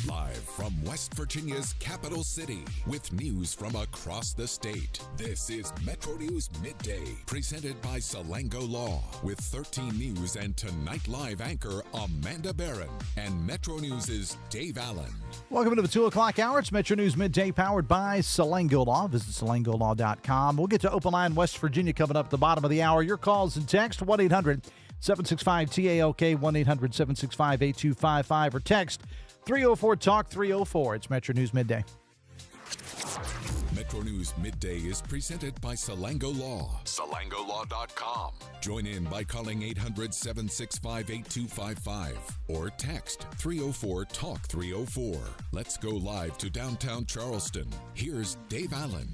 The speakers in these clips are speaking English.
Live from West Virginia's capital city with news from across the state. This is Metro News Midday, presented by Salango Law, with 13 News and Tonight Live anchor Amanda Barron and Metro News' Dave Allen. Welcome to the 2 o'clock hour. It's Metro News Midday, powered by Salango Law. Visit salangolaw.com. We'll get to Open Line West Virginia coming up at the bottom of the hour. Your calls and text 1-800-765-TALK, 1-800-765-8255, or text 304-TALK-304. It's Metro News Midday. Metro News Midday is presented by Salango Law. SalangoLaw.com. Join in by calling 800-765-8255 or text 304-TALK-304. Let's go live to downtown Charleston. Here's Dave Allen.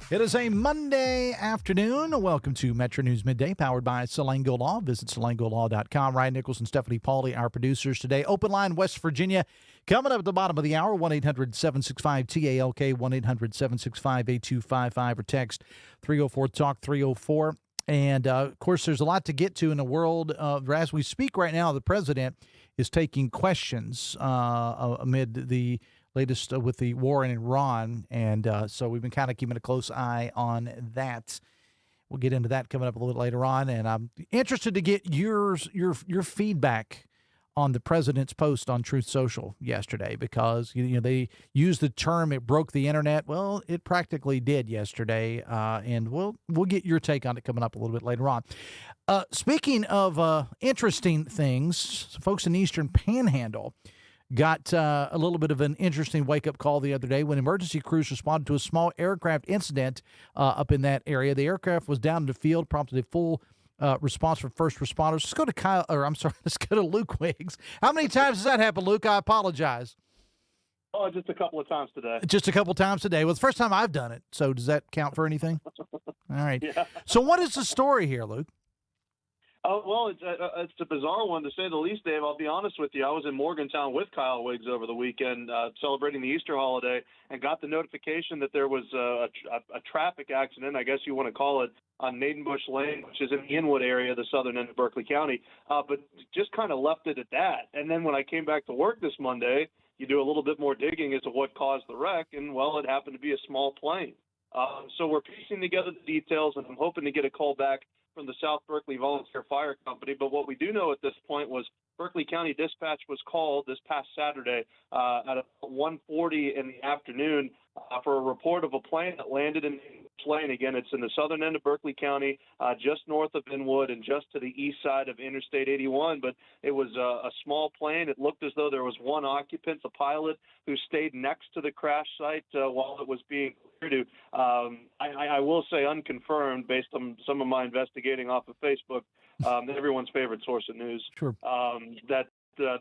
It is a Monday afternoon. Welcome to Metro News Midday, powered by Salango Law. Visit salangolaw.com. Ryan Nichols and Stephanie Pauly, our producers today. Open Line West Virginia. Coming up at the bottom of the hour, 1-800-765-TALK, 1-800-765-8255, or text 304-TALK-304. And, of course, there's a lot to get to in the world. As we speak right now, the president is taking questions amid the latest with the war in Iran. And so we've been kind of keeping a close eye on that. We'll get into that coming up a little later on. And I'm interested to get your feedback on the president's post on Truth Social yesterday, because they used the term "it broke the internet." Well, it practically did yesterday, and we'll get your take on it coming up a little bit later on. Speaking of interesting things, folks in the Eastern Panhandle got a little bit of an interesting wake-up call the other day when emergency crews responded to a small aircraft incident up in that area. The aircraft was down in the field, prompted a full response from first responders. Let's go to Luke Wiggs. How many times has that happened, Luke? I apologize. Oh, just a couple of times today. Just a couple of times today. Well, it's the first time I've done it, so does that count for anything? All right. Yeah. So what is the story here, Luke? Oh, well, it's a bizarre one, to say the least, Dave. I'll be honest with you. I was in Morgantown with Kyle Wiggs over the weekend celebrating the Easter holiday, and got the notification that there was a traffic accident, I guess you want to call it, on Nadenboush Lane, which is in the Inwood area, the southern end of Berkeley County, but just kind of left it at that. And then when I came back to work this Monday, you do a little bit more digging as to what caused the wreck, and, well, it happened to be a small plane. So we're piecing together the details, and I'm hoping to get a call back from the South Berkeley Volunteer Fire Company. But what we do know at this point was Berkeley County Dispatch was called this past Saturday at 1:40 in the afternoon for a report of a plane that landed in Lane. Again, it's in the southern end of Berkeley County, just north of Inwood and just to the east side of Interstate 81. But it was a small plane. It looked as though there was one occupant, the pilot, who stayed next to the crash site while it was being cleared. I will say unconfirmed, based on some of my investigating off of Facebook, everyone's favorite source of news, Sure. that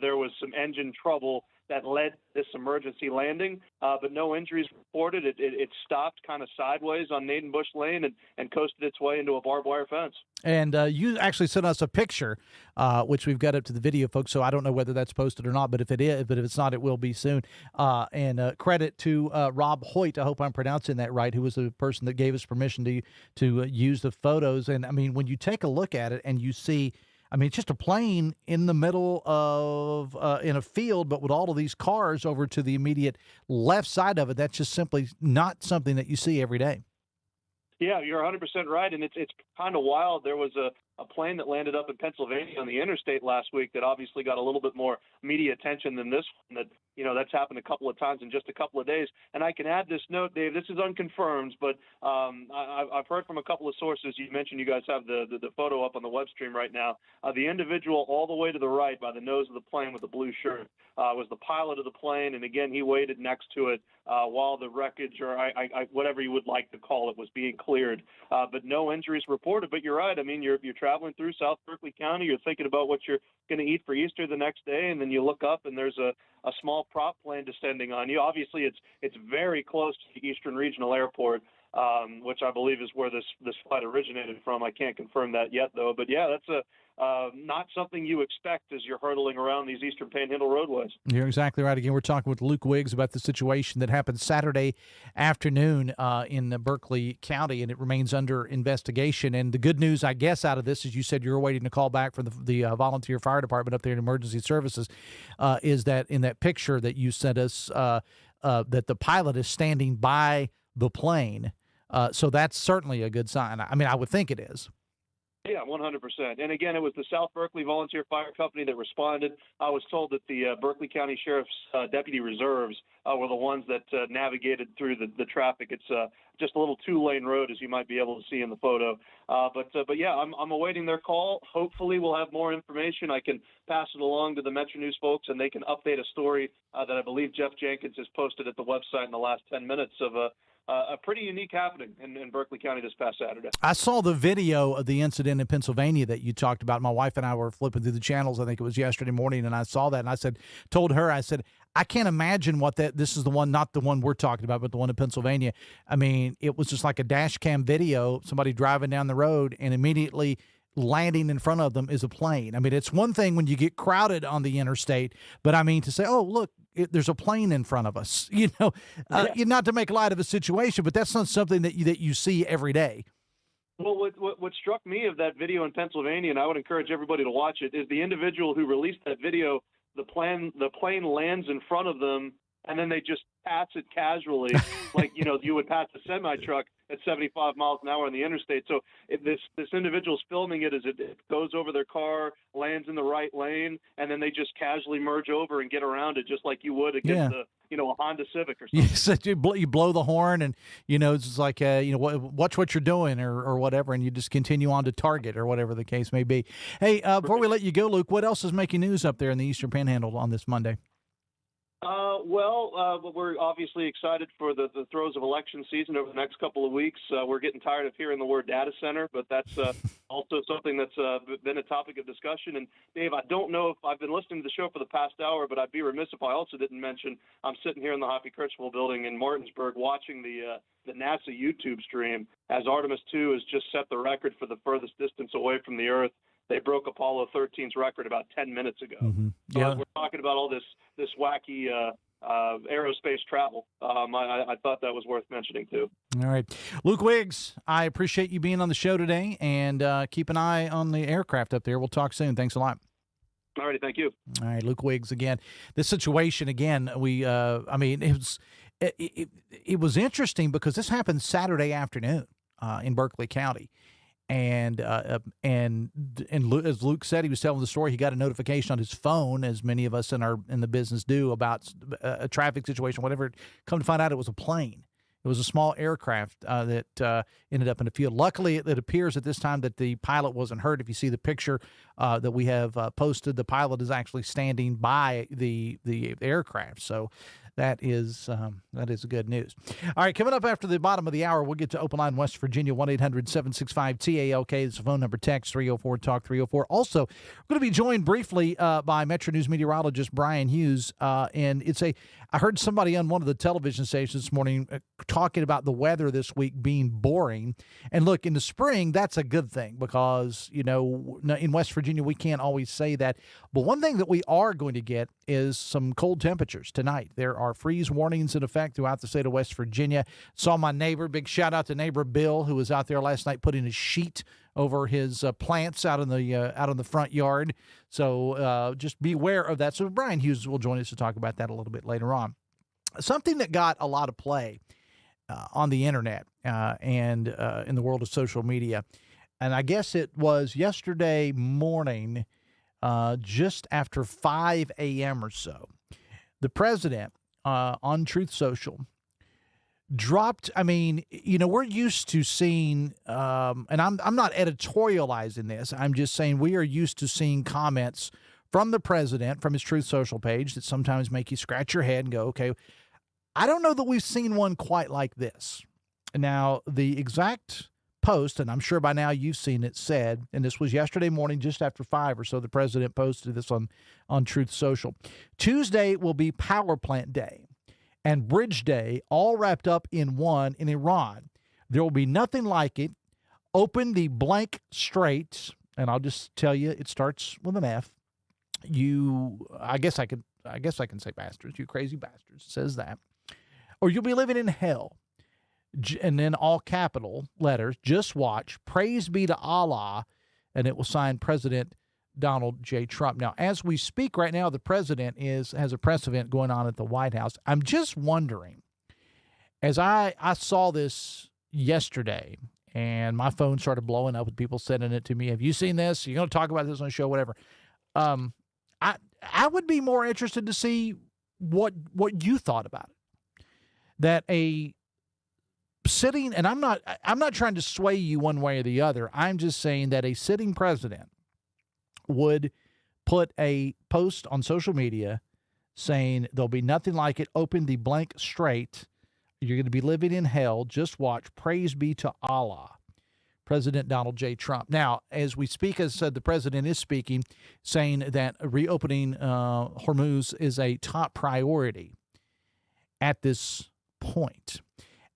there was some engine trouble that led to this emergency landing, but no injuries reported. It stopped kind of sideways on Nadenboush Lane and coasted its way into a barbed wire fence. And you actually sent us a picture, which we've got up to the video, folks, so I don't know whether that's posted or not, but if it's not, it will be soon. And credit to Rob Hoyt, I hope I'm pronouncing that right, who was the person that gave us permission to use the photos. And, I mean, when you take a look at it and you see, I mean, it's just a plane in the middle of in a field, but with all of these cars over to the immediate left side of it, that's just simply not something that you see every day. Yeah, you're 100% right, and it's kind of wild. There was a plane that landed up in Pennsylvania on the interstate last week that obviously got a little bit more media attention than this one. That's happened a couple of times in just a couple of days. And I can add this note, Dave. This is unconfirmed, but I've heard from a couple of sources. You mentioned you guys have the photo up on the web stream right now. The individual all the way to the right by the nose of the plane with the blue shirt was the pilot of the plane, and again, he waited next to it while the wreckage, or whatever you would like to call it, was being cleared. But no injuries reported. But you're right. I mean, you're traveling through South Berkeley County. You're thinking about what you're going to eat for Easter the next day, and then you look up and there's a small prop plane descending on you. Obviously, it's very close to the Eastern Regional Airport. which I believe is where this flight originated from. I can't confirm that yet, though. But yeah, that's not something you expect as you're hurtling around these Eastern Panhandle roadways. You're exactly right. Again, we're talking with Luke Wiggs about the situation that happened Saturday afternoon in Berkeley County, and it remains under investigation. And the good news, I guess, out of this is you said you're waiting to call back from the volunteer fire department up there in emergency services, is that in that picture that you sent us, that the pilot is standing by the plane. So that's certainly a good sign. I mean, I would think it is. Yeah, 100%. And again, it was the South Berkeley Volunteer Fire Company that responded. I was told that the Berkeley County Sheriff's Deputy Reserves were the ones that navigated through the traffic. It's just a little 2-lane road, as you might be able to see in the photo. But yeah, I'm awaiting their call. Hopefully we'll have more information. I can pass it along to the Metro News folks, and they can update a story that I believe Jeff Jenkins has posted at the website in the last 10 minutes of a pretty unique happening in Berkeley County this past Saturday. I saw the video of the incident in Pennsylvania that you talked about. My wife and I were flipping through the channels, I think it was yesterday morning, and I saw that, and I told her, I can't imagine this is the one, not the one we're talking about, but the one in Pennsylvania. I mean, it was just like a dash cam video, somebody driving down the road, and immediately landing in front of them is a plane. I mean, it's one thing when you get crowded on the interstate, but I mean, to say, oh, look, there's a plane in front of us, not to make light of a situation, but that's not something that you see every day. Well, what struck me of that video in Pennsylvania, and I would encourage everybody to watch it, is the individual who released that video. The plane lands in front of them, and then they just pass it casually, like you would pass a semi truck at 75 miles an hour on the interstate. So this individual's filming it as it goes over their car, lands in the right lane, and then they just casually merge over and get around it, just like you would against a Honda Civic or something. Yes, you blow the horn, and it's just like watch what you're doing or whatever, and you just continue on to target or whatever the case may be. Hey, before we let you go, Luke, what else is making news up there in the Eastern Panhandle on this Monday? We're obviously excited for the throes of election season over the next couple of weeks. We're getting tired of hearing the word data center, but that's also something that's been a topic of discussion. And Dave, I don't know if I've been listening to the show for the past hour, but I'd be remiss if I also didn't mention I'm sitting here in the Hoppy Critchville building in Martinsburg watching the NASA YouTube stream as Artemis 2 has just set the record for the furthest distance away from the Earth. They broke Apollo 13's record about 10 minutes ago. Mm-hmm. So yeah. as we're talking about all this wacky aerospace travel, I thought that was worth mentioning too. All right. Luke Wiggs, I appreciate you being on the show today, and keep an eye on the aircraft up there. We'll talk soon. Thanks a lot. All righty. Thank you. All right. Luke Wiggs again. This situation again, it was interesting because this happened Saturday afternoon in Berkeley County. And as Luke said, he was telling the story. He got a notification on his phone, as many of us in the business do, about a traffic situation, whatever. Come to find out, it was a plane. It was a small aircraft that ended up in a field. Luckily, it appears at this time that the pilot wasn't hurt. If you see the picture that we have posted, the pilot is actually standing by the aircraft. So that is good news. All right, coming up after the bottom of the hour, we'll get to Open Line West Virginia, 1-800-765-TALK. It's the phone number. Text 304-TALK-304. Also, we're going to be joined briefly by Metro News meteorologist Bryan Hughes. And I heard somebody on one of the television stations this morning talking about the weather this week being boring. And look, in the spring, that's a good thing because, in West Virginia, we can't always say that. But one thing that we are going to get is some cold temperatures tonight. There are freeze warnings in effect throughout the state of West Virginia. Saw my neighbor, big shout out to neighbor Bill, who was out there last night putting a sheet over his plants out in the front yard. So just beware of that. So Bryan Hughes will join us to talk about that a little bit later on. Something that got a lot of play on the internet and in the world of social media, and I guess it was yesterday morning, just after 5 a.m. or so, the president on Truth Social dropped. I mean, we're used to seeing, and I'm not editorializing this. I'm just saying we are used to seeing comments from the president from his Truth Social page that sometimes make you scratch your head and go, okay, I don't know that we've seen one quite like this. Now, the exact post, and I'm sure by now you've seen it, said, and this was yesterday morning just after 5 or so, the president posted this on Truth Social. Tuesday will be Power Plant Day and Bridge Day, all wrapped up in one in Iran. There will be nothing like it. Open the blank straight, and I'll just tell you, it starts with an F. I guess I can say bastards. You crazy bastards. It says that. Or you'll be living in hell. And then all capital letters. Just watch. Praise be to Allah. And it will sign President Donald J. Trump. Now, as we speak right now, the president has a press event going on at the White House. I'm just wondering, as I saw this yesterday, and my phone started blowing up with people sending it to me. Have you seen this? You're going to talk about this on the show, whatever. I would be more interested to see what you thought about it. That a sitting, and I'm not trying to sway you one way or the other. I'm just saying that a sitting president would put a post on social media saying there'll be nothing like it. Open the blank straight. You're going to be living in hell. Just watch. Praise be to Allah. President Donald J. Trump. Now, as we speak, as I said, the president is speaking, saying that reopening Hormuz is a top priority at this point.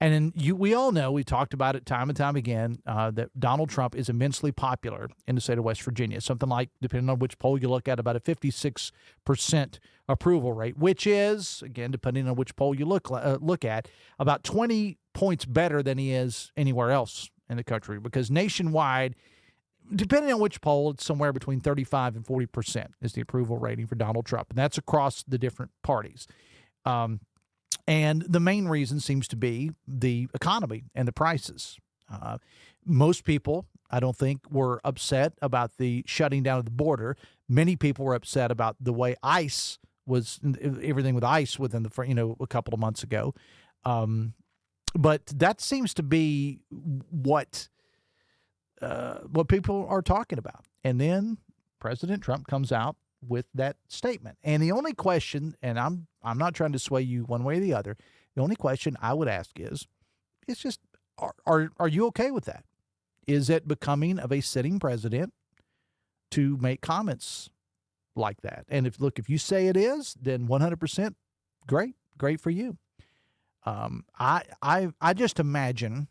And we all know, we talked about it time and time again, that Donald Trump is immensely popular in the state of West Virginia. Something like, depending on which poll you look at, about a 56% approval rate, which is, again, depending on which poll you look at, about 20 points better than he is anywhere else in the country. Because nationwide, depending on which poll, it's somewhere between 35 and 40% is the approval rating for Donald Trump. And that's across the different parties. And the main reason seems to be the economy and the prices. Most people, I don't think, were upset about the shutting down of the border. Many people were upset about the way ICE was, everything with ICE within a couple of months ago. But that seems to be what people are talking about. And then President Trump comes out with that statement. And the only question, and I'm not trying to sway you one way or the other, the only question I would ask is, it's just, are you okay with that? Is it becoming of a sitting president to make comments like that? And if you say it is, then 100% great for you. I just imagine,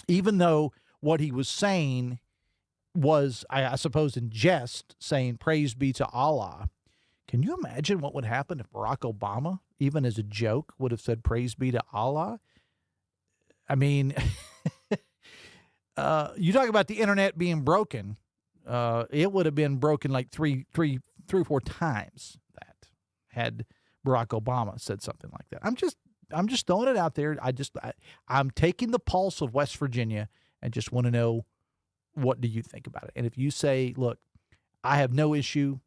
even though what he was saying was, I suppose, in jest, saying praise be to Allah, can you imagine what would happen if Barack Obama, even as a joke, would have said praise be to Allah? I mean, you talk about the internet being broken. It would have been broken like three or four times that had Barack Obama said something like that. I'm just throwing it out there. I'm taking the pulse of West Virginia and just want to know, what do you think about it? And if you say, look, I have no issue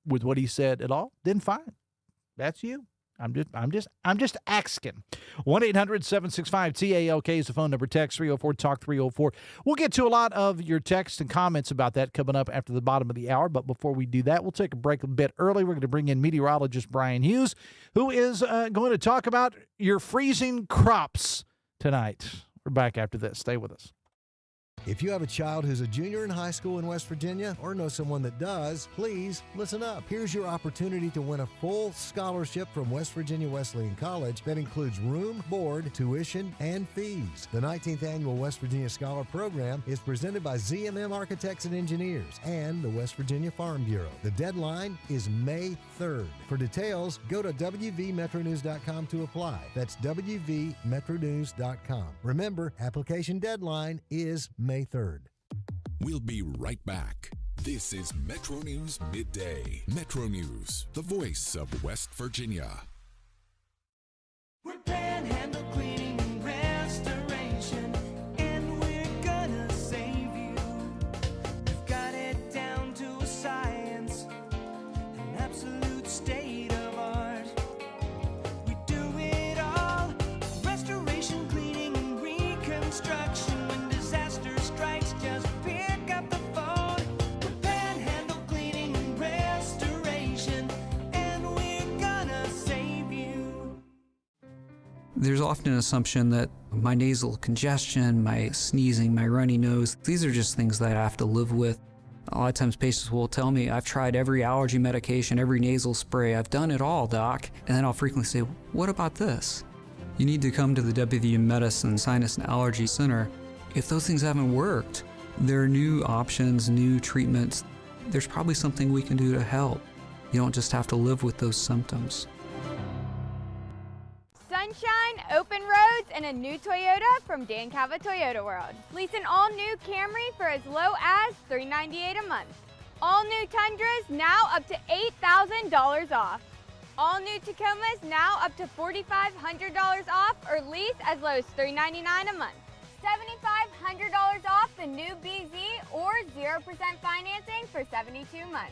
with what he said at all, then fine. That's you. I'm just asking. 1-800-765-TALK is the phone number. Text 304-TALK 304. We'll get to a lot of your texts and comments about that coming up after the bottom of the hour. But before we do that, we'll take a break a bit early. We're going to bring in meteorologist Bryan Hughes, who is going to talk about your freezing crops tonight. We're back after this. Stay with us. If you have a child who's a junior in high school in West Virginia or know someone that does, please listen up. Here's your opportunity to win a full scholarship from West Virginia Wesleyan College that includes room, board, tuition, and fees. The 19th Annual West Virginia Scholar Program is presented by ZMM Architects and Engineers and the West Virginia Farm Bureau. The deadline is May 3rd. For details, go to wvmetronews.com to apply. That's wvmetronews.com. Remember, application deadline is May 3rd. We'll be right back. This is Metro News Midday. Metro News, the voice of West Virginia. We're Panhandle Cleaning and Restoration, and we're gonna save you. We've got it down to a science, an absolute state of art. We do it all, restoration, cleaning, and reconstruction. When disaster strikes, just pick up the phone. We're Panhandle Cleaning and Restoration, and we're gonna save you. There's often an assumption that my nasal congestion, my sneezing, my runny nose, these are just things that I have to live with. A lot of times patients will tell me, I've tried every allergy medication, every nasal spray, I've done it all, doc. And then I'll frequently say, what about this? You need to come to the WVU Medicine Sinus and Allergy Center. If those things haven't worked, there are new options, new treatments. There's probably something we can do to help. You don't just have to live with those symptoms. Sunshine, open roads, and a new Toyota from Dan Cava Toyota World. Lease an all-new Camry for as low as $398 a month. All new Tundras now up to $8,000 off. All new Tacomas now up to $4,500 off or lease as low as $399 a month. $7,500 off the new BZ or 0% financing for 72 months.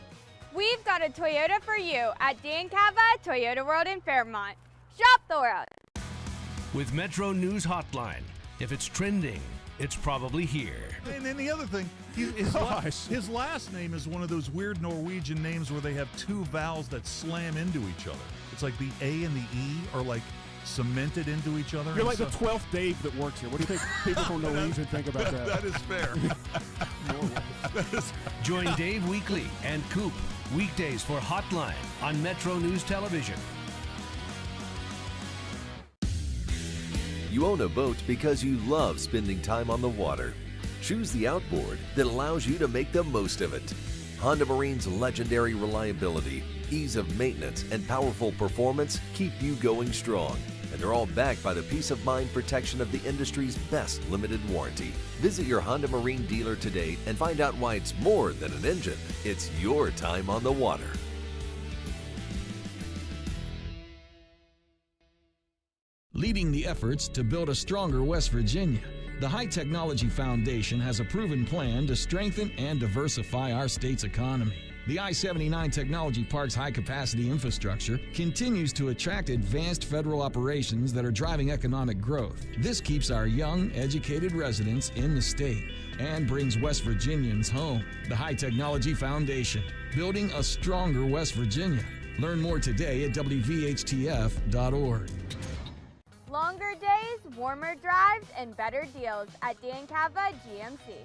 We've got a Toyota for you at Dan Cava Toyota World in Fairmont. Shop the world. With Metro News Hotline, if it's trending, it's probably here. And then the other thing, his last name is one of those weird Norwegian names where they have two vowels that slam into each other. It's like the A and the E are like cemented into each other. You're like the 12th Dave that works here. What do you think people from Norwegian think about that? That is fair. Join Dave Weekly and Coop weekdays for Hotline on Metro News Television. You own a boat because you love spending time on the water. Choose the outboard that allows you to make the most of it. Honda Marine's legendary reliability, ease of maintenance, and powerful performance keep you going strong. And they're all backed by the peace of mind protection of the industry's best limited warranty. Visit your Honda Marine dealer today and find out why it's more than an engine. It's your time on the water. Leading the efforts to build a stronger West Virginia, the High Technology Foundation has a proven plan to strengthen and diversify our state's economy. The I-79 Technology Park's high-capacity infrastructure continues to attract advanced federal operations that are driving economic growth. This keeps our young, educated residents in the state and brings West Virginians home. The High Technology Foundation, building a stronger West Virginia. Learn more today at WVHTF.org. Longer days, warmer drives, and better deals at Dan Cava GMC.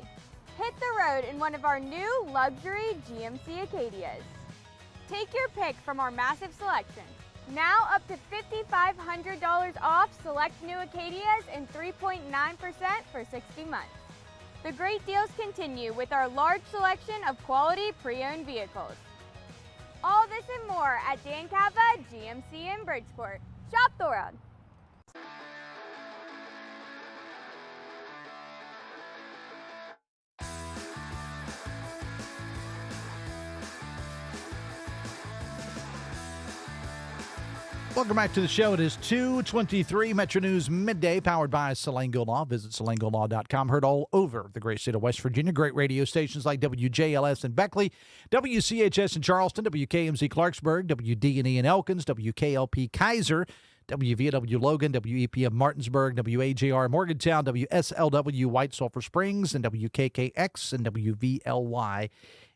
Hit the road in one of our new luxury GMC Acadias. Take your pick from our massive selection. Now up to $5,500 off select new Acadias and 3.9% for 60 months. The great deals continue with our large selection of quality pre-owned vehicles. All this and more at Dan Cava GMC in Bridgeport. Shop the world. Welcome back to the show. It is 2:23 Metro News Midday, powered by Salango Law. Visit salangolaw.com. Heard all over the great state of West Virginia. Great radio stations like WJLS in Beckley, WCHS in Charleston, WKMZ Clarksburg, WD&E in Elkins, WKLP Kaiser, WVW Logan, WEPM Martinsburg, WAJR Morgantown, WSLW White Sulphur Springs, and WKKX and WVLY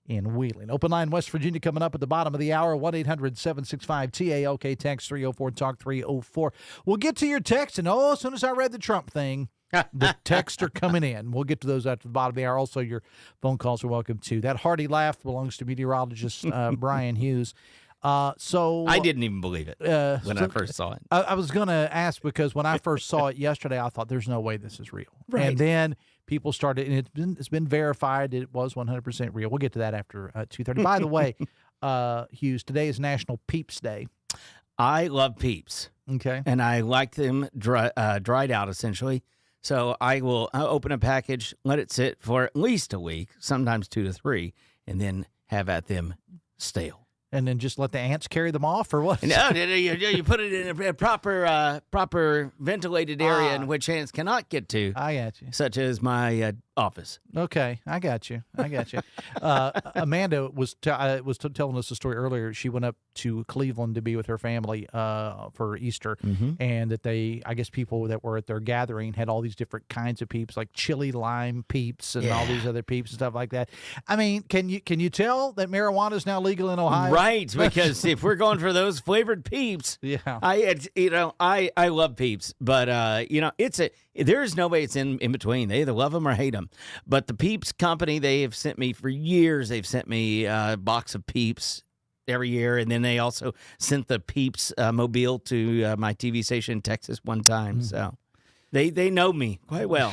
in Wheeling. Open line West Virginia coming up at the bottom of the hour, 1-800-765-TALK, text 304-TALK 304. We'll get to your text, and as soon as I read the Trump thing, the texts are coming in. We'll get to those after the bottom of the hour. Also, your phone calls are welcome, too. That hearty laugh belongs to meteorologist Bryan Hughes. So I didn't even believe it when I first saw it. I was going to ask because when I first saw it yesterday, I thought there's no way this is real. Right. And then people started, and it's been verified. It was 100% real. We'll get to that after 2:30. By the way, Hughes, today is National Peeps Day. I love peeps. Okay. And I like them dried out, essentially. So I'll open a package, let it sit for at least a week, sometimes 2 to 3, and then have at them stale. And then just let the ants carry them off, or what? No, you put it in a proper ventilated area in which ants cannot get to. I got you. Such as my office. Okay, I got you. Amanda was telling us a story earlier. She went up to Cleveland to be with her family for Easter, and that I guess people that were at their gathering had all these different kinds of peeps, like chili lime peeps and all these other peeps and stuff like that. I mean, can you tell that marijuana is now legal in Ohio? Right, because if we're going for those flavored peeps, I love peeps, but there's no way it's in between. They either love them or hate them. But the Peeps company, they have sent me for years. They've sent me a box of Peeps every year. And then they also sent the Peeps mobile to my TV station in Texas one time. So they know me quite well.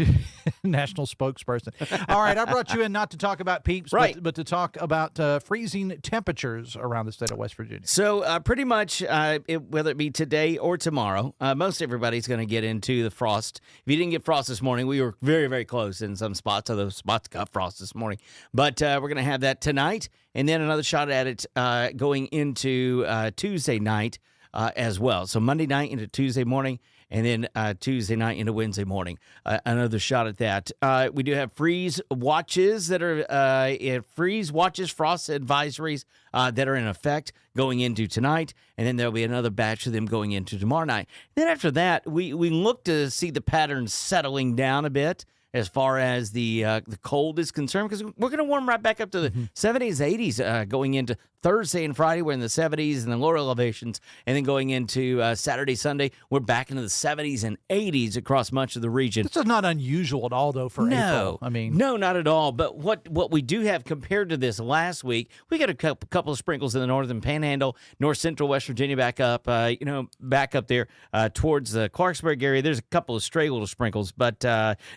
National spokesperson. All right, I brought you in not to talk about Peeps, Right. but to talk about freezing temperatures around the state of West Virginia. So pretty much, whether it be today or tomorrow, most everybody's going to get into the frost. If you didn't get frost this morning, we were very, very close in some spots. So those spots got frost this morning. But we're going to have that tonight, and then another shot at it going into Tuesday night as well. So Monday night into Tuesday morning, and then Tuesday night into Wednesday morning, another shot at that. We do have freeze watches that are frost advisories that are in effect going into tonight, and then there'll be another batch of them going into tomorrow night. Then after that, we look to see the pattern settling down a bit as far as the cold is concerned, because we're going to warm right back up to the 70s, 80s going into Thursday and Friday. We're in the 70s and the lower elevations, and then going into Saturday, Sunday, we're back into the 70s and 80s across much of the region. This is not unusual at all, though, for April. I mean, no, not at all. But what we do have compared to this last week, we got a couple of sprinkles in the northern Panhandle, north central West Virginia, back up there towards the Clarksburg area. There's a couple of stray little sprinkles, but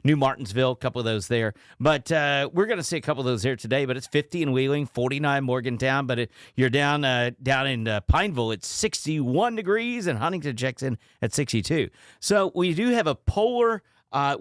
New Martinsville, a couple of those there. But we're going to see a couple of those there today. But it's 50 in Wheeling, 49 Morgantown. But you're down in Pineville, it's 61 degrees, and Huntington checks in at 62. So we do have a polar high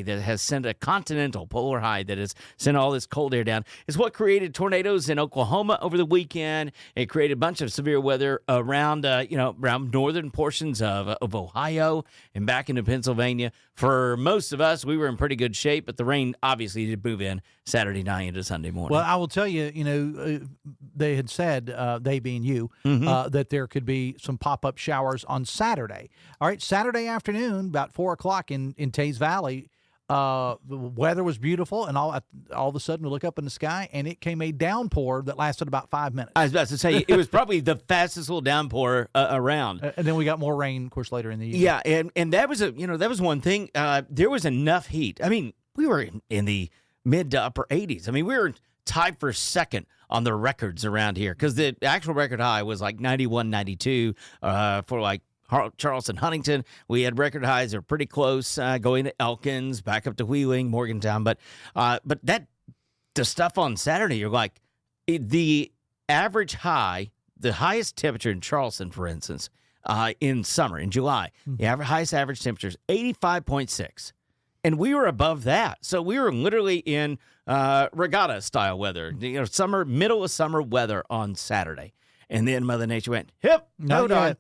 that has sent a continental polar high that has sent all this cold air down. It's what created tornadoes in Oklahoma over the weekend. It created a bunch of severe weather around northern portions of Ohio and back into Pennsylvania. For most of us, we were in pretty good shape, but the rain obviously did move in Saturday night into Sunday morning. Well, I will tell you, they had said, they being you, that there could be some pop-up showers on Saturday. All right, Saturday afternoon, about 4 o'clock in Taze Valley, the weather was beautiful, and all of a sudden we look up in the sky, and it came a downpour that lasted about 5 minutes. I was about to say, it was probably the fastest little downpour around. And then we got more rain, of course, later in the evening. Yeah, and that was one thing. There was enough heat. I mean, we were in the mid to upper 80s. I mean, we were tied for second on the records around here, because the actual record high was like 91, 92 for like Charleston, Huntington. We had record highs that are pretty close, going to Elkins, back up to Wheeling, Morgantown. But the stuff on Saturday, you're like, the average high, the highest temperature in Charleston, for instance, in summer, in July, the highest average temperature is 85.6. And we were above that. So we were literally in regatta style weather, middle of summer weather on Saturday. And then Mother Nature went, hold on.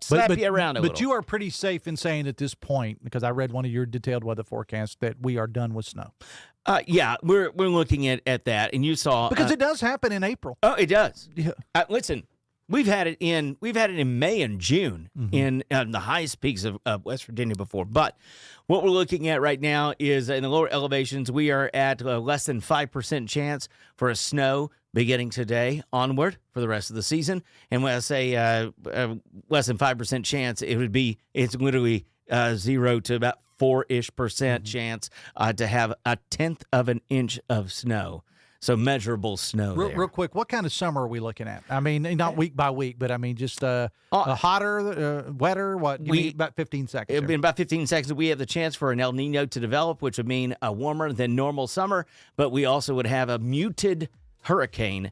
Slap you around a little. But you are pretty safe in saying at this point, because I read one of your detailed weather forecasts, that we are done with snow. Yeah, we're looking at that. And you saw. Because it does happen in April. Oh, it does. Yeah. Listen, we've had it in May and June in the highest peaks of West Virginia before. But what we're looking at right now is in the lower elevations, we are at less than 5% chance for a snow beginning today onward for the rest of the season. And when I say less than 5% chance, it's literally 0 to about 4-ish% chance to have a tenth of an inch of snow. So measurable snow. Real quick, what kind of summer are we looking at? I mean, not week by week, but I mean just hotter, wetter. What? About 15 seconds. In about 15 seconds, we have the chance for an El Nino to develop, which would mean a warmer than normal summer. But we also would have a muted hurricane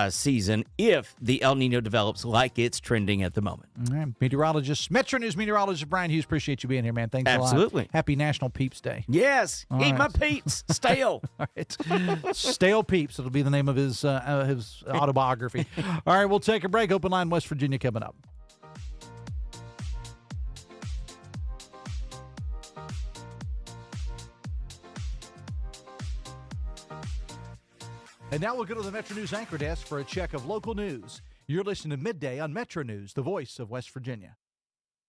season if the El Nino develops like it's trending at the moment. All right. Meteorologist, Metro News meteorologist Bryan Hughes, appreciate you being here, man. Thanks a lot. Absolutely. Happy National Peeps Day. Yes. Eat my peeps. Stale. All right. Stale Peeps. It'll be the name of his autobiography. All right, we'll take a break. Open Line West Virginia coming up. And now we'll go to the Metro News anchor desk for a check of local news. You're listening to Midday on Metro News, the voice of West Virginia.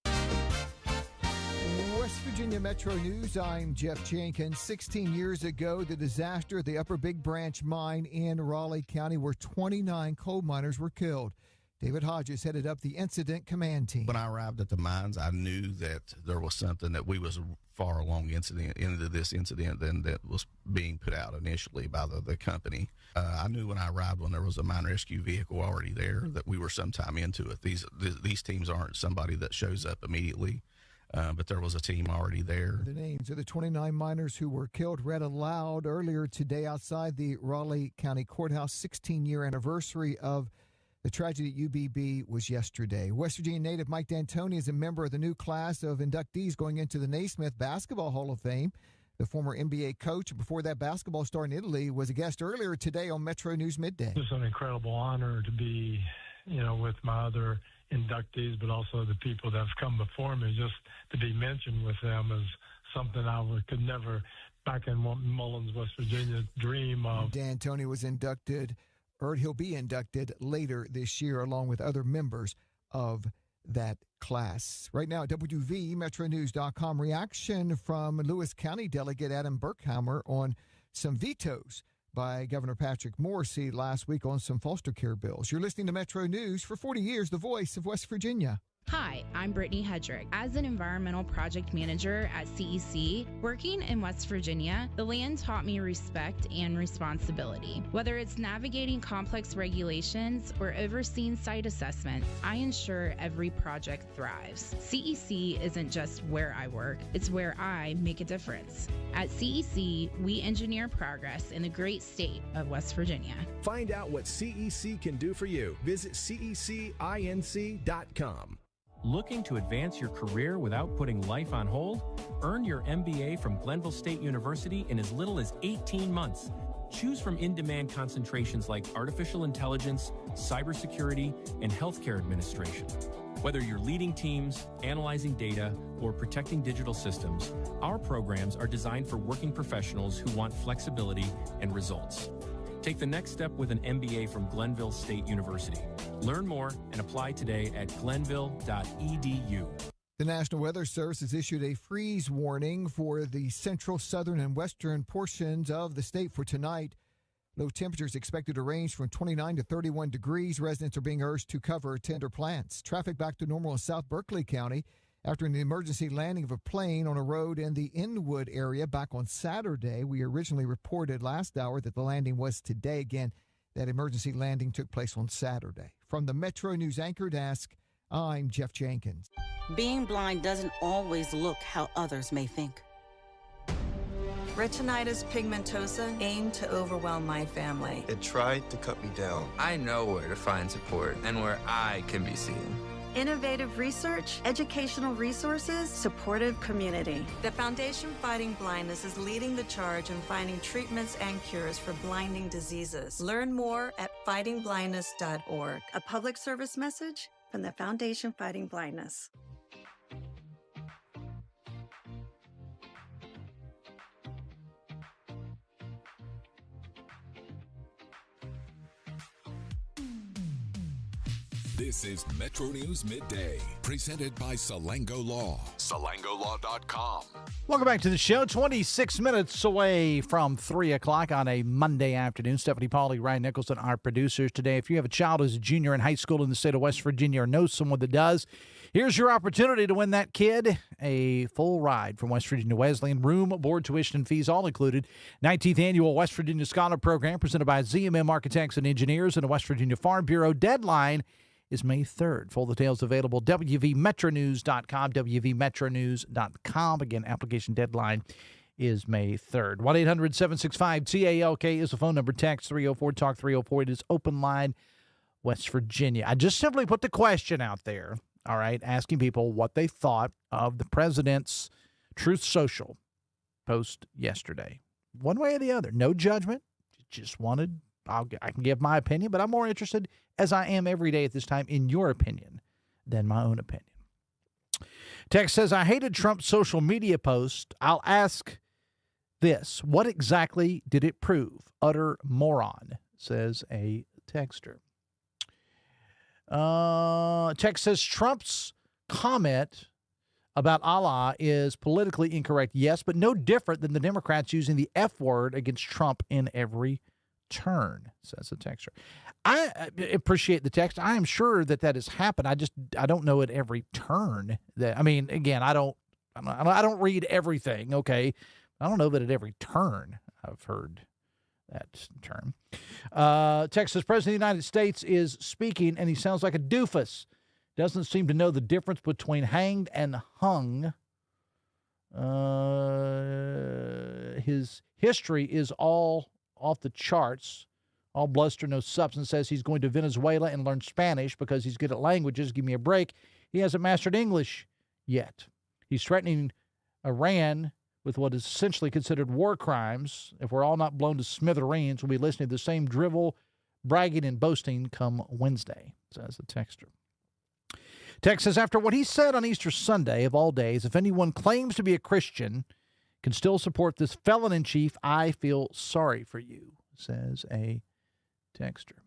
West Virginia Metro News, I'm Jeff Jenkins. 16 years ago, the disaster at the Upper Big Branch mine in Raleigh County, where 29 coal miners were killed. David Hodges headed up the incident command team. When I arrived at the mines, I knew that there was something, that we was far along into this incident than that was being put out initially by the company. I knew when I arrived, when there was a mine rescue vehicle already there, that we were sometime into it. These teams aren't somebody that shows up immediately, but there was a team already there. The names of the 29 miners who were killed read aloud earlier today outside the Raleigh County Courthouse. 16-year anniversary of the tragedy at UBB was yesterday. West Virginia native Mike D'Antoni is a member of the new class of inductees going into the Naismith Basketball Hall of Fame. The former NBA coach, before that basketball star in Italy, was a guest earlier today on Metro News Midday. It's an incredible honor to be, with my other inductees, but also the people that have come before me. Just to be mentioned with them is something could never, back in Mullins, West Virginia, dream of. D'Antoni was inducted, or he'll be inducted later this year, along with other members of that class. Right now, WV, MetroNews.com. Reaction from Lewis County Delegate Adam Berkheimer on some vetoes by Governor Patrick Morrisey last week on some foster care bills. You're listening to Metro News. For 40 years, the voice of West Virginia. Hi, I'm Brittany Hedrick. As an environmental project manager at CEC, working in West Virginia, the land taught me respect and responsibility. Whether it's navigating complex regulations or overseeing site assessment, I ensure every project thrives. CEC isn't just where I work, it's where I make a difference. At CEC, we engineer progress in the great state of West Virginia. Find out what CEC can do for you. Visit cecinc.com. Looking to advance your career without putting life on hold? Earn your MBA from Glenville State University in as little as 18 months. Choose from in-demand concentrations like artificial intelligence, cybersecurity, and healthcare administration. Whether you're leading teams, analyzing data, or protecting digital systems, our programs are designed for working professionals who want flexibility and results. Take the next step with an MBA from Glenville State University. Learn more and apply today at glenville.edu. The National Weather Service has issued a freeze warning for the central, southern, and western portions of the state for tonight. Low temperatures expected to range from 29 to 31 degrees. Residents are being urged to cover tender plants. Traffic back to normal in South Berkeley County after an emergency landing of a plane on a road in the Inwood area back on Saturday. We originally reported last hour that the landing was today. Again, that emergency landing took place on Saturday. From the Metro News Anchor Desk, I'm Jeff Jenkins. Being blind doesn't always look how others may think. Retinitis pigmentosa aimed to overwhelm my family. It tried to cut me down. I know where to find support and where I can be seen. Innovative research, educational resources, supportive community. The Foundation Fighting Blindness is leading the charge in finding treatments and cures for blinding diseases. Learn more at fightingblindness.org. A public service message from the Foundation Fighting Blindness. This is Metro News Midday, presented by Salango Law. SalangoLaw.com. Welcome back to the show. 26 minutes away from 3 o'clock on a Monday afternoon. Stephanie Pauly, Ryan Nicholson, our producers today. If you have a child who's a junior in high school in the state of West Virginia or knows someone that does, here's your opportunity to win that kid a full ride from West Virginia Wesleyan. Room, board, tuition, and fees all included. 19th Annual West Virginia Scholar Program presented by ZMM Architects and Engineers and the West Virginia Farm Bureau. Deadline is May 3rd. Full details available, WVMetroNews.com, WVMetroNews.com. Again, application deadline is May 3rd. 1-800-765-TALK is the phone number. Text 304-TALK 304. It is open line, West Virginia. I just simply put the question out there, all right, asking people what they thought of the president's Truth Social post yesterday. One way or the other. No judgment. Just wanted, I can give my opinion, but I'm more interested, as I am every day at this time, in your opinion than my own opinion. Text says, I hated Trump's social media post. I'll ask this. What exactly did it prove? Utter moron, says a texter. Text says, Trump's comment about Allah is politically incorrect. Yes, but no different than the Democrats using the F word against Trump in every turn, says the texter. I appreciate the text. I am sure that has happened. I don't know at every turn. Again, I don't read everything. Okay, I don't know that at every turn I've heard that term. Texas President of the United States is speaking, and he sounds like a doofus. Doesn't seem to know the difference between hanged and hung. His history is all off the charts. All bluster, no substance. Says he's going to Venezuela and learn Spanish because he's good at languages. Give me a break. He hasn't mastered English yet. He's threatening Iran with what is essentially considered war crimes. If we're all not blown to smithereens, we'll be listening to the same drivel, bragging, and boasting come Wednesday, says the texter. Text says, after what he said on Easter Sunday, of all days, if anyone claims to be a Christian can still support this felon-in-chief, I feel sorry for you, says a texter.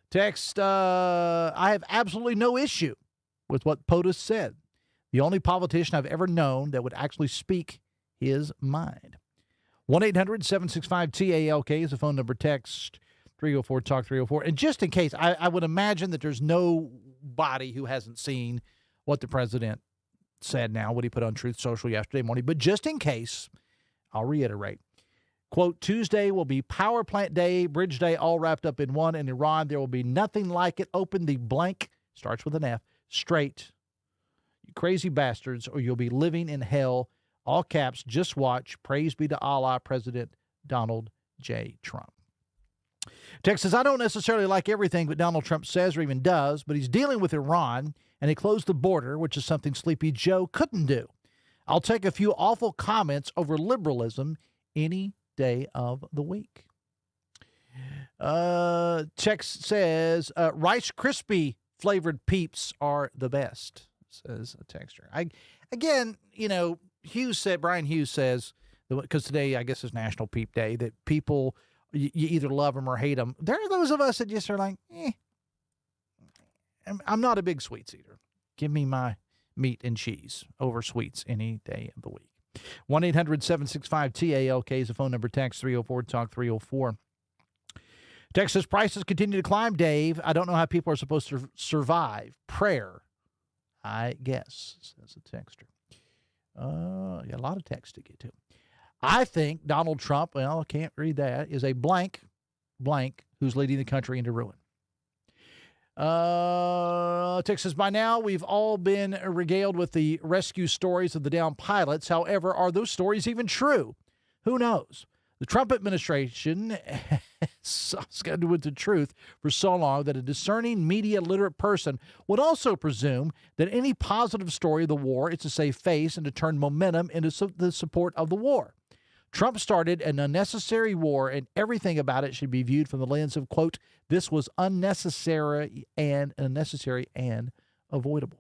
Text, I have absolutely no issue with what POTUS said. The only politician I've ever known that would actually speak his mind. 1-800-765-TALK is the phone number. Text 304-TALK-304. And just in case, I would imagine that there's nobody who hasn't seen what the president said now, what he put on Truth Social yesterday morning. But just in case, I'll reiterate. Quote, Tuesday will be Power Plant Day, Bridge Day, all wrapped up in one. In Iran, there will be nothing like it. Open the blank, starts with an F, straight, you crazy bastards, or you'll be living in hell. All caps, just watch. Praise be to Allah, President Donald J. Trump. Text says, I don't necessarily like everything that Donald Trump says or even does, but he's dealing with Iran, and he closed the border, which is something Sleepy Joe couldn't do. I'll take a few awful comments over liberalism any day of the week. Text says, Rice Krispie flavored Peeps are the best, says a texter. Bryan Hughes says, because today I guess is National Peep Day, that people, you either love them or hate them. There are those of us that just are like, I'm not a big sweets eater. Give me my meat and cheese over sweets any day of the week. 1-800-765-TALK is the phone number. Text 304-TALK-304. Texas prices continue to climb, Dave. I don't know how people are supposed to survive. Prayer, I guess, says the texter. A lot of text to get to. I think Donald Trump, well, I can't read that, is a blank who's leading the country into ruin. Texas, by now, we've all been regaled with the rescue stories of the downed pilots. However, are those stories even true? Who knows? The Trump administration has scattered with the truth for so long that a discerning, media-literate person would also presume that any positive story of the war is to save face and to turn momentum into the support of the war. Trump started an unnecessary war, and everything about it should be viewed from the lens of, quote, this was unnecessary and avoidable.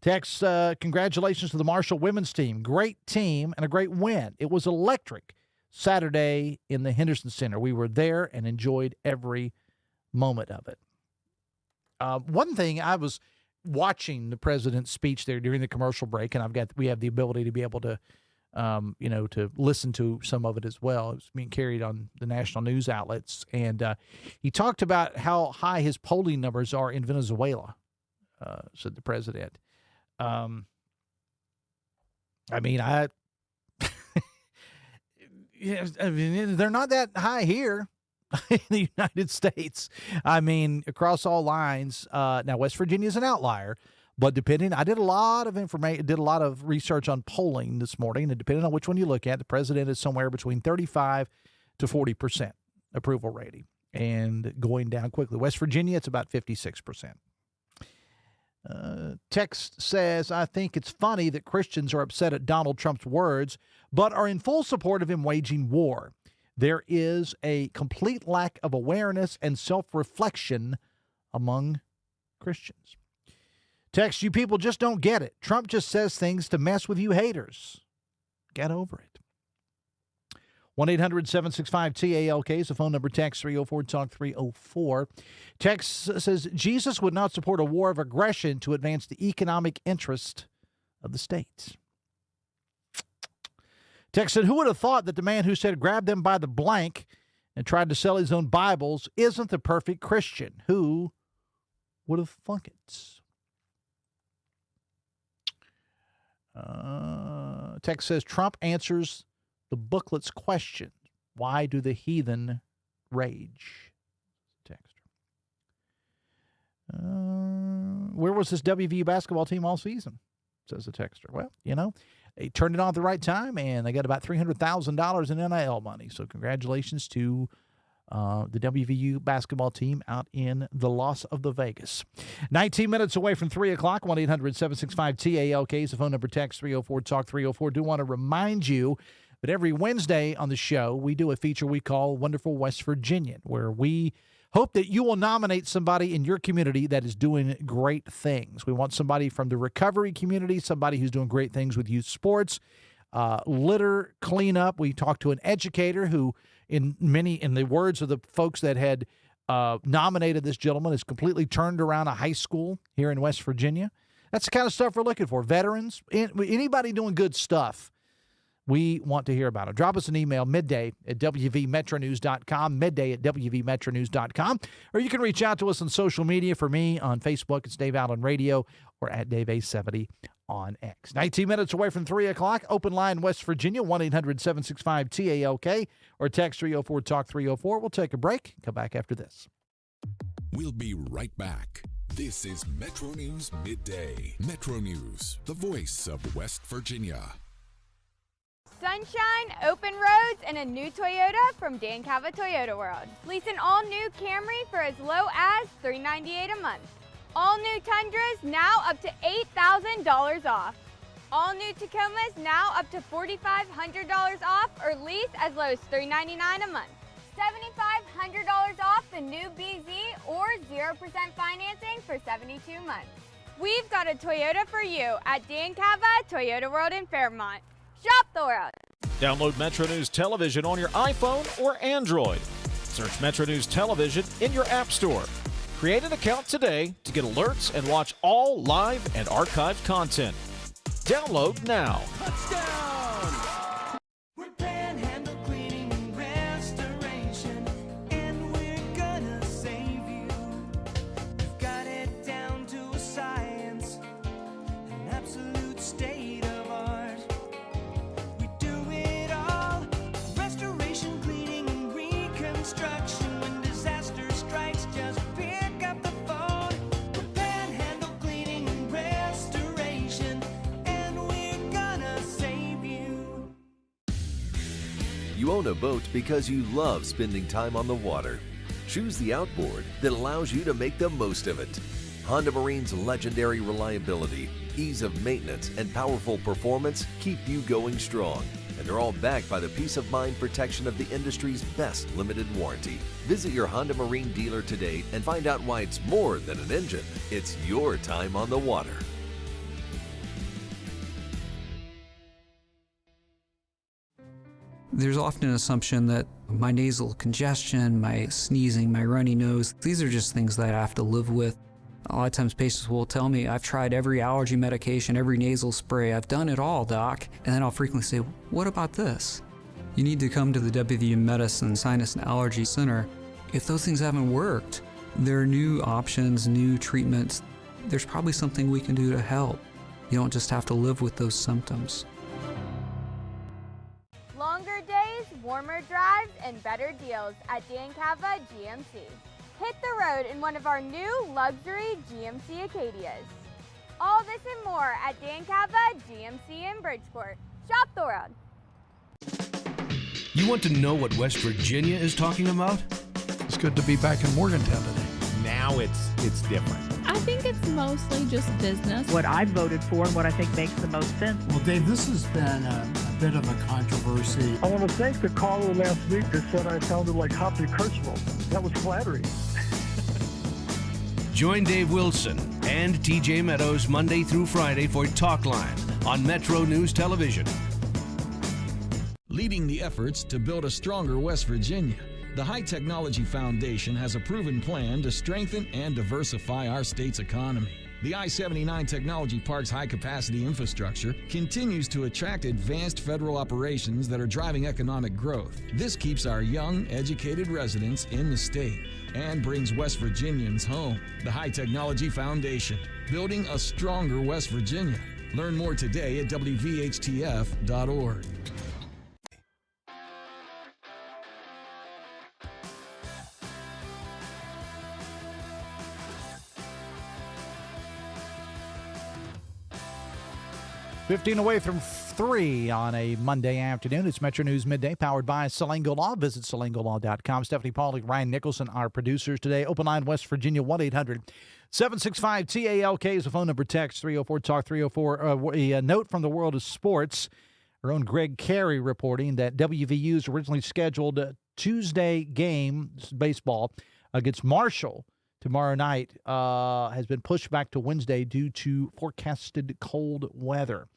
Text, congratulations to the Marshall women's team. Great team and a great win. It was electric Saturday in the Henderson Center. We were there and enjoyed every moment of it. One thing, I was watching the president's speech there during the commercial break, and we have the ability to be able to to listen to some of it as well. It was being carried on the national news outlets. And he talked about how high his polling numbers are in Venezuela, said the president. They're not that high here in the United States. Across all lines. Now, West Virginia is an outlier. But I did a lot of research on polling this morning, and depending on which one you look at, the president is somewhere between 35 to 40% approval rating, and going down quickly. West Virginia, it's about 56%. Text says, I think it's funny that Christians are upset at Donald Trump's words, but are in full support of him waging war. There is a complete lack of awareness and self-reflection among Christians. Text, you people just don't get it. Trump just says things to mess with you haters. Get over it. 1-800-765-TALK is the phone number. Text 304-TALK-304. Text says, Jesus would not support a war of aggression to advance the economic interest of the state. Text said, who would have thought that the man who said grab them by the blank and tried to sell his own Bibles isn't the perfect Christian? Who would have thunk it? Text says, Trump answers the booklet's question. Why do the heathen rage? Text. Where was this WVU basketball team all season? Says the texter. Well, they turned it on at the right time, and they got about $300,000 in NIL money. So congratulations to the WVU basketball team out in the Las of the Vegas. 19 minutes away from 3 o'clock, 1-800-765-TALK is the phone number. Text 304-TALK-304. Do want to remind you that every Wednesday on the show, we do a feature we call Wonderful West Virginian, where we hope that you will nominate somebody in your community that is doing great things. We want somebody from the recovery community, somebody who's doing great things with youth sports, litter cleanup. We talked to an educator who, in the words of the folks that had nominated this gentleman, has completely turned around a high school here in West Virginia. That's the kind of stuff we're looking for. Veterans, anybody doing good stuff. We want to hear about it. Drop us an email, midday@wvmetronews.com, midday@wvmetronews.com, or you can reach out to us on social media. For me, on Facebook, it's Dave Allen Radio, or at DaveA70 on X. 19 minutes away from 3 o'clock, open line West Virginia, 1-800-765-TALK, or text 304-TALK-304. We'll take a break. Come back after this. We'll be right back. This is Metro News Midday. Metro News, the voice of West Virginia. Sunshine, open roads, and a new Toyota from Dan Cava Toyota World. Lease an all-new Camry for as low as $398 a month. All-new Tundras now up to $8,000 off. All-new Tacomas now up to $4,500 off, or lease as low as $399 a month. $7,500 off the new BZ or 0% financing for 72 months. We've got a Toyota for you at Dan Cava Toyota World in Fairmont. Shop the world. Download Metro News Television on your iPhone or Android. Search Metro News Television in your app store. Create an account today to get alerts and watch all live and archived content. Download now. Touchdown! We're Panhandle Cleaning and Restoration, and we're gonna save you. We've got it down to a science, an absolute state of art. We do it all, restoration, cleaning, and reconstruction. When disaster strikes, just pick up the phone. We're Panhandle Cleaning and Restoration, and we're gonna save you. You own a boat because you love spending time on the water. Choose the outboard that allows you to make the most of it. Honda Marine's legendary reliability, ease of maintenance, and powerful performance keep you going strong. And they're all backed by the peace of mind protection of the industry's best limited warranty. Visit your Honda Marine dealer today and find out why it's more than an engine. It's your time on the water. There's often an assumption that my nasal congestion, my sneezing, my runny nose, these are just things that I have to live with. A lot of times patients will tell me, I've tried every allergy medication, every nasal spray, I've done it all, doc. And then I'll frequently say, what about this? You need to come to the WVU Medicine Sinus and Allergy Center. If those things haven't worked, there are new options, new treatments. There's probably something we can do to help. You don't just have to live with those symptoms. Longer days, warmer drives, and better deals at Dan Cava GMC. Hit the road in one of our new luxury GMC Acadias. All this and more at Dan Cava GMC in Bridgeport. Shop the world. You want to know what West Virginia is talking about? It's good to be back in Morgantown today. Now it's different. I think it's mostly just business. What I voted for and what I think makes the most sense. Well, Dave, this has been a bit of a controversy. I want to thank the caller last week that said I sounded like Hoppy Kirchhoff. That was flattering. Join Dave Wilson and TJ Meadows Monday through Friday for Talk Line on Metro News Television. Leading the efforts to build a stronger West Virginia, the High Technology Foundation has a proven plan to strengthen and diversify our state's economy. The I-79 Technology Park's high-capacity infrastructure continues to attract advanced federal operations that are driving economic growth. This keeps our young, educated residents in the state and brings West Virginians home. The High Technology Foundation, building a stronger West Virginia. Learn more today at WVHTF.org. Fifteen away from 3 on a Monday afternoon. It's Metro News Midday, powered by Salango Law. Visit salangolaw.com. Stephanie Pauling, Ryan Nicholson, our producers today. Open line West Virginia, 1-800-765-TALK is the phone number. Text 304-TALK 304. A note from the world of sports. Our own Greg Carey reporting that WVU's originally scheduled Tuesday game, baseball, against Marshall tomorrow night has been pushed back to Wednesday due to forecasted cold weather.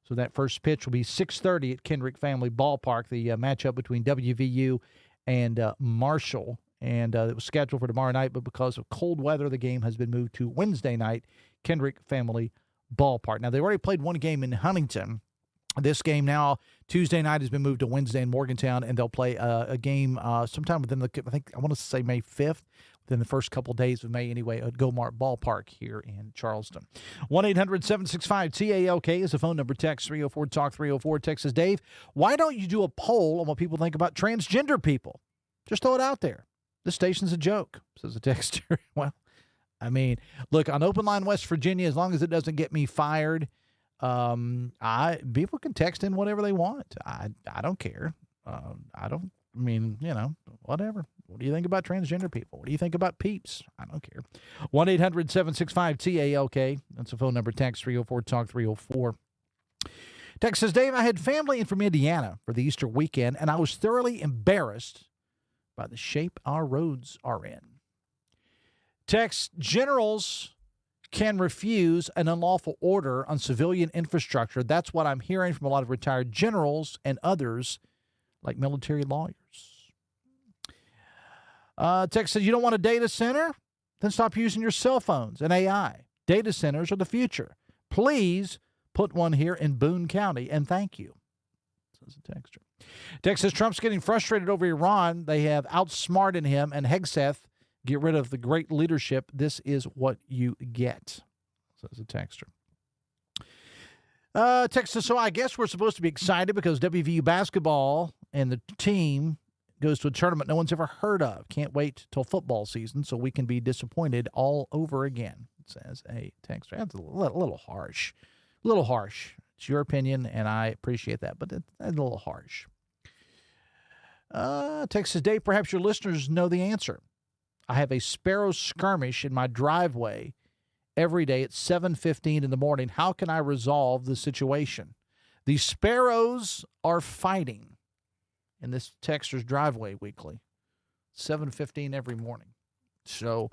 So that first pitch will be 6:30 at Kendrick Family Ballpark, the matchup between WVU and Marshall. And it was scheduled for tomorrow night, but because of cold weather, the game has been moved to Wednesday night, Kendrick Family Ballpark. Now, they already played one game in Huntington. This game now, Tuesday night, has been moved to Wednesday in Morgantown, and they'll play a game sometime within I want to say May 5th, within the first couple of days of May anyway, at Gomart Ballpark here in Charleston. 1-800-765-TALK is the phone number. Text 304-TALK 304. Text says, Dave, why don't you do a poll on what people think about transgender people? Just throw it out there. This station's a joke, says the texter. Well, I mean, look, on Open Line West Virginia, as long as it doesn't get me fired, people can text in whatever they want. I don't care. Whatever. What do you think about transgender people? What do you think about peeps? I don't care. 1-800-765-TALK. That's the phone number. Text 304-TALK 304. Text says, Dave, I had family in from Indiana for the Easter weekend, and I was thoroughly embarrassed by the shape our roads are in. Text, generals can refuse an unlawful order on civilian infrastructure. That's what I'm hearing from a lot of retired generals and others like military lawyers. Text says, you don't want a data center? Then stop using your cell phones and AI. Data centers are the future. Please put one here in Boone County, and thank you, says the texter. Text says, Trump's getting frustrated over Iran. They have outsmarted him, and Hegseth, get rid of the great leadership. This is what you get, says the texter. Text says, so I guess we're supposed to be excited because WVU basketball and the team goes to a tournament no one's ever heard of. Can't wait till football season so we can be disappointed all over again, says a texter. That's a little harsh. A little harsh. It's your opinion, and I appreciate that, but it's a little harsh. Text says, Dave, perhaps your listeners know the answer. I have a sparrow skirmish in my driveway every day at 7:15 in the morning. How can I resolve the situation? The sparrows are fighting in this texter's driveway weekly, 7:15 every morning. So,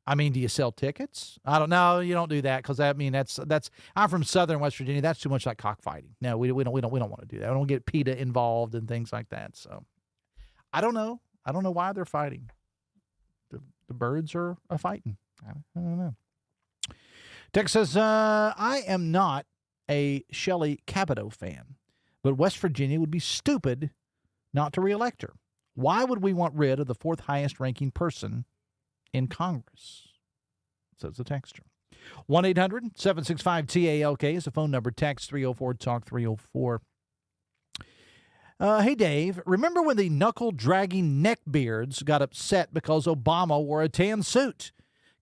I mean, do you sell tickets? I don't know. You don't do that because that's. I'm from Southern West Virginia. That's too much like cockfighting. No, we don't want to do that. We don't get PETA involved and things like that. So, I don't know. I don't know why they're fighting. The birds are fighting. I don't know. Text says, I am not a Shelley Capito fan, but West Virginia would be stupid not to reelect her. Why would we want rid of the fourth highest ranking person in Congress? Says the texter. 1-800-765-TALK is the phone number. Text 304-TALK 304. Hey, Dave, remember when the knuckle-dragging neckbeards got upset because Obama wore a tan suit?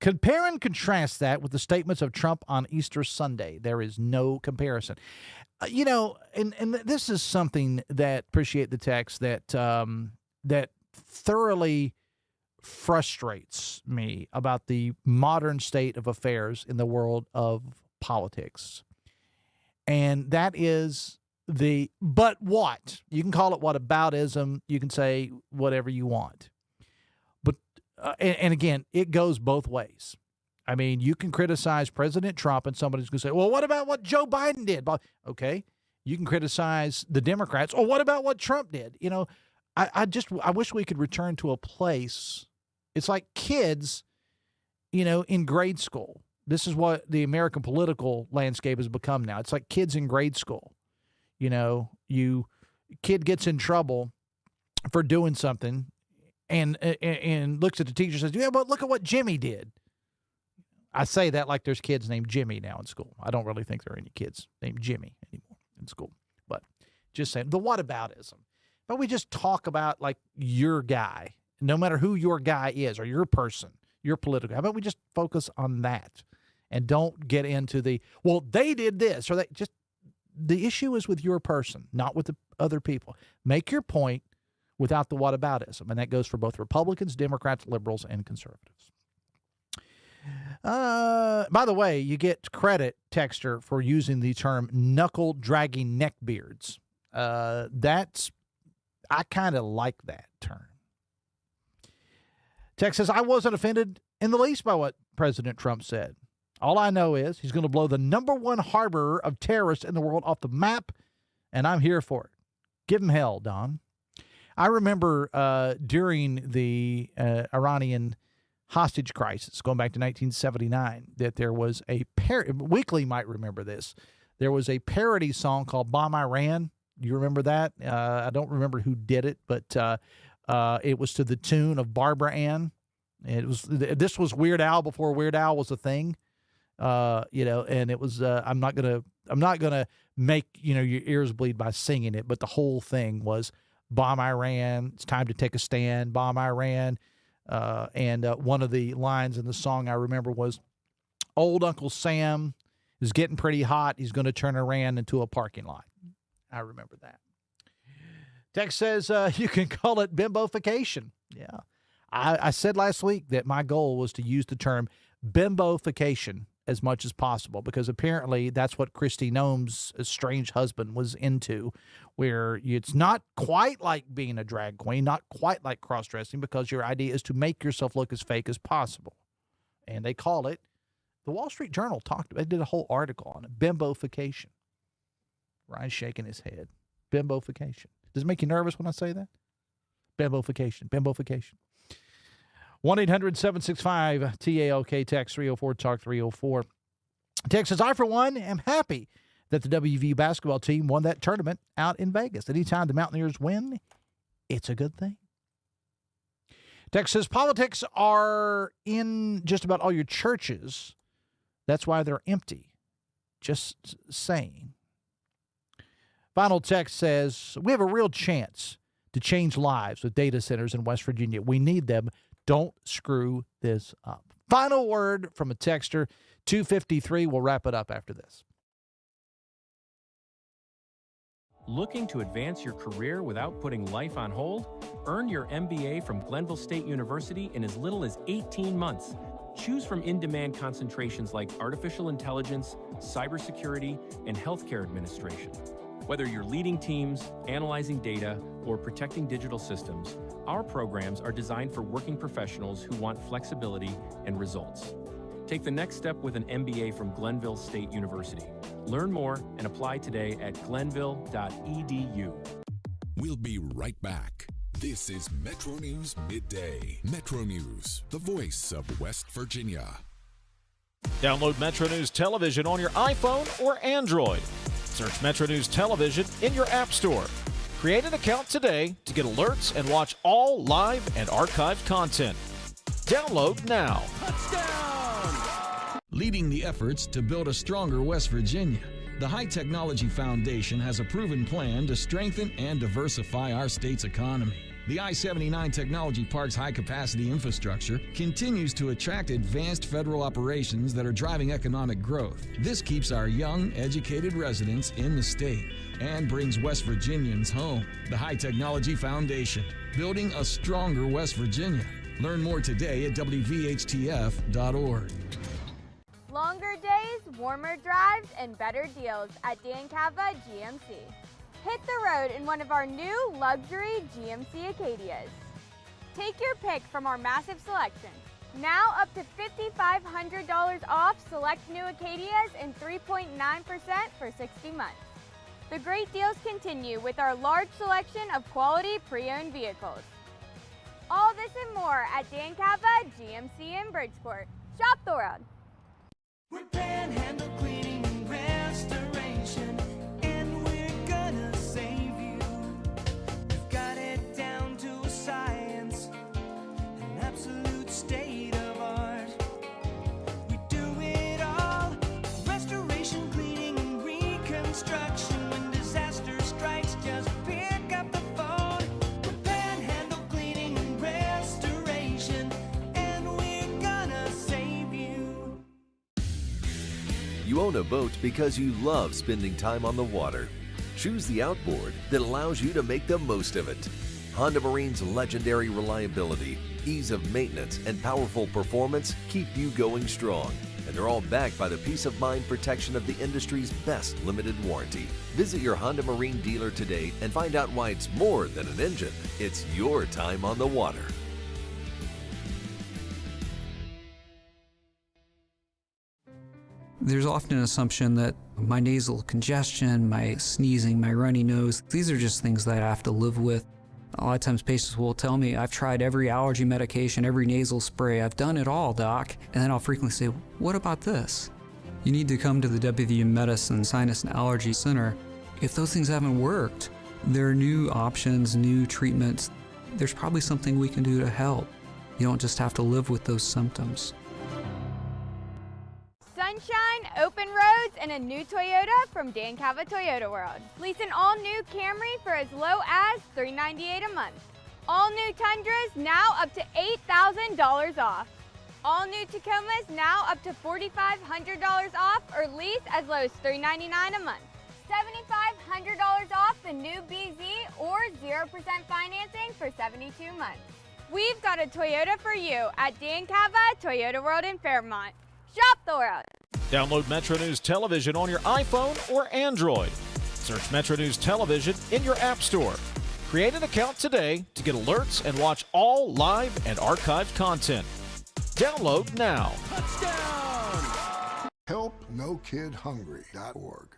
Compare and contrast that with the statements of Trump on Easter Sunday. There is no comparison. And this is something that, appreciate the text, that thoroughly frustrates me about the modern state of affairs in the world of politics. And that is but what? You can call it whataboutism. You can say whatever you want. But, and again, it goes both ways. I mean, you can criticize President Trump and somebody's going to say, well, what about what Joe Biden did? Okay. You can criticize the Democrats. Or what about what Trump did? I wish we could return to a place. It's like kids, in grade school. This is what the American political landscape has become now. It's like kids in grade school. Kid gets in trouble for doing something and looks at the teacher and says, yeah, but look at what Jimmy did. I say that like there's kids named Jimmy now in school. I don't really think there are any kids named Jimmy anymore in school. But just saying, the whataboutism. But we just talk about like your guy, no matter who your guy is or your person, your political. How about we just focus on that and don't get into well, they did this or that. Just the issue is with your person, not with the other people. Make your point without the whataboutism, and that goes for both Republicans, Democrats, liberals, and conservatives. By the way, you get credit, Texter, for using the term knuckle-dragging neckbeards. I kind of like that term. Text says, I wasn't offended in the least by what President Trump said. All I know is he's going to blow the #1 harborer of terrorists in the world off the map, and I'm here for it. Give him hell, Don. I remember during the Iranian hostage crisis, going back to 1979, that there was a Weekly might remember this. There was a parody song called Bomb Iran. Do you remember that? I don't remember who did it, but it was to the tune of Barbara Ann. This was Weird Al before Weird Al was a thing. And it was I'm not gonna make your ears bleed by singing it, but the whole thing was Bomb Iran, it's time to take a stand, Bomb Iran. And one of the lines in the song I remember was, old Uncle Sam is getting pretty hot, he's going to turn Iran into a parking lot. I remember that. Text says you can call it bimbofication. Yeah. I said last week that my goal was to use the term bimbofication as much as possible, because apparently that's what Kristi Noem's estranged husband was into, where it's not quite like being a drag queen, not quite like cross-dressing, because your idea is to make yourself look as fake as possible. And they call it, the Wall Street Journal did a whole article on it, bimbofication. Ryan's shaking his head. Bimbofication. Does it make you nervous when I say that? Bimbofication. Bimbofication. 1-800-765-TALK, text 304-TALK 304. Text says, I, for one, am happy that the WVU basketball team won that tournament out in Vegas. Anytime the Mountaineers win, it's a good thing. Text says, politics are in just about all your churches. That's why they're empty. Just saying. Final text says, we have a real chance to change lives with data centers in West Virginia. We need them. Don't screw this up. Final word from a texter, 253. We'll wrap it up after this. Looking to advance your career without putting life on hold? Earn your MBA from Glenville State University in as little as 18 months. Choose from in-demand concentrations like artificial intelligence, cybersecurity, and healthcare administration. Whether you're leading teams, analyzing data, or protecting digital systems, our programs are designed for working professionals who want flexibility and results. Take the next step with an MBA from Glenville State University. Learn more and apply today at glenville.edu. We'll be right back. This is Metro News Midday. Metro News, the voice of West Virginia. Download Metro News Television on your iPhone or Android. Search Metro News Television in your App Store. Create an account today to get alerts and watch all live and archived content. Download now. Leading the efforts to build a stronger West Virginia, the High Technology Foundation has a proven plan to strengthen and diversify our state's economy. The I-79 Technology Park's high-capacity infrastructure continues to attract advanced federal operations that are driving economic growth. This keeps our young, educated residents in the state and brings West Virginians home. The High Technology Foundation, building a stronger West Virginia. Learn more today at WVHTF.org. Longer days, warmer drives, and better deals at Dancava GMC. Hit the road in one of our new luxury GMC Acadias. Take your pick from our massive selection. Now up to $5,500 off select new Acadias and 3.9% for 60 months. The great deals continue with our large selection of quality pre-owned vehicles. All this and more at Dancava GMC in Bridgeport. Shop the road. We're Panhandle Cleaning and Restoration, and we're gonna save you. We've got it down to a science, an absolute state of art. We do it all, restoration, cleaning, and reconstruction. When disaster strikes, just pick up the phone. We're Panhandle Cleaning and Restoration, and we're gonna save you. You own a boat because you love spending time on the water. Choose the outboard that allows you to make the most of it. Honda Marine's legendary reliability, ease of maintenance, and powerful performance keep you going strong. And they're all backed by the peace of mind protection of the industry's best limited warranty. Visit your Honda Marine dealer today and find out why it's more than an engine. It's your time on the water. There's often an assumption that my nasal congestion, my sneezing, my runny nose, these are just things that I have to live with. A lot of times patients will tell me, I've tried every allergy medication, every nasal spray, I've done it all, doc. And then I'll frequently say, what about this? You need to come to the WVU Medicine Sinus and Allergy Center. If those things haven't worked, there are new options, new treatments. There's probably something we can do to help. You don't just have to live with those symptoms. Sunshine, open roads, and a new Toyota from Dan Cava Toyota World. Lease an all-new Camry for as low as $398 a month. All new Tundras now up to $8,000 off. All new Tacomas now up to $4,500 off, or lease as low as $399 a month. $7,500 off the new BZ or 0% financing for 72 months. We've got a Toyota for you at Dan Cava Toyota World in Fairmont. Shop the world. Download Metro News Television on your iPhone or Android. Search Metro News Television in your app store. Create an account today to get alerts and watch all live and archived content. Download now. Touchdown! HelpNoKidHungry.org.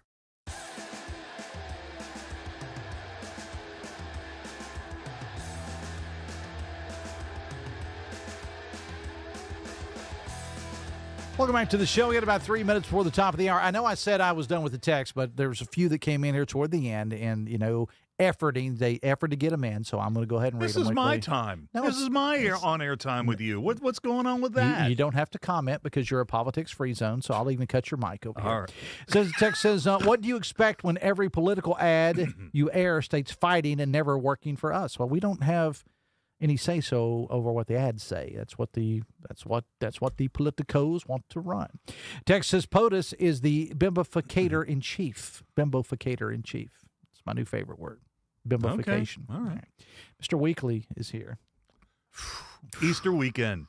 Welcome back to the show. We got about 3 minutes before the top of the hour. I know I said I was done with the text, but there was a few that came in here toward the end, and, you know, they effort to get them in, so I'm going to go ahead and read them. This is my time. No, this is my on-air time with you. What's going on with that? You don't have to comment because you're a politics-free zone, so I'll even cut your mic over here. All right. The text says, what do you expect when every political ad you air states fighting and never working for us? Well, we don't have any say-so over what the ads say. That's what the politicos want to run. Text says POTUS is the bimboficator in chief. Bimboficator in chief. It's my new favorite word. Bimbofication. Okay. All right. Mr. Weekly is here. Easter weekend.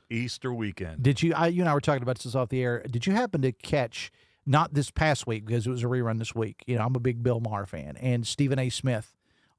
Did you? You and I were talking about this off the air. Did you happen to catch? Not this past week because it was a rerun this week. You know, I'm a big Bill Maher fan, and Stephen A. Smith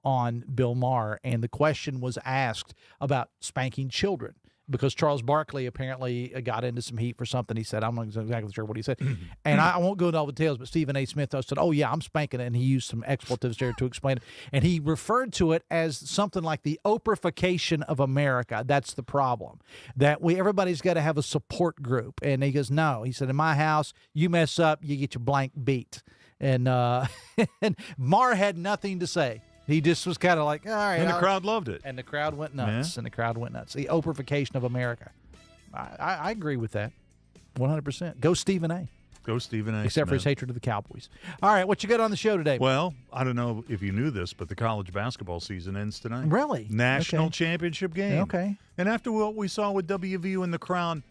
on Bill Maher, and the question was asked about spanking children because Charles Barkley apparently got into some heat for something he said. I'm not exactly sure what he said, and I won't go into all the details, but Stephen A. Smith said, oh, yeah, I'm spanking it, and he used some expletives there to explain it, and he referred to it as something like the Oprahfication of America. That's the problem, that everybody's got to have a support group, and he goes, no. He said, in my house, you mess up, you get your blank beat, and and Maher had nothing to say. He just was kind of like, all right. And the crowd loved it. And the crowd went nuts. Yeah. The Oprahfication of America. I agree with that 100%. Go Stephen A. Except for his hatred of the Cowboys. All right, what you got on the show today? Well, I don't know if you knew this, but the college basketball season ends tonight. Really? National championship game. Okay. And after what we saw with WVU and the Crown,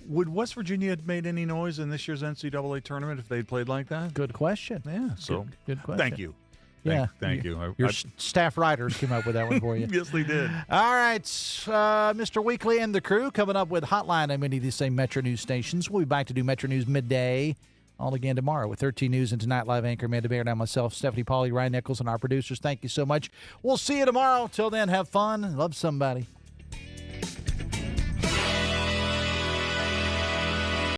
would West Virginia have made any noise in this year's NCAA tournament if they'd played like that? Good question. Yeah. So good question. Thank you. Yeah. Thank you. Your staff writers came up with that one for you. Yes, they did. All right. Mr. Weekly and the crew coming up with Hotline on many of these same Metro News stations. We'll be back to do Metro News Midday all again tomorrow with 13 News and Tonight Live anchor Amanda Baird and myself, Stephanie Pauly, Ryan Nichols, and our producers. Thank you so much. We'll see you tomorrow. Till then, have fun and love somebody.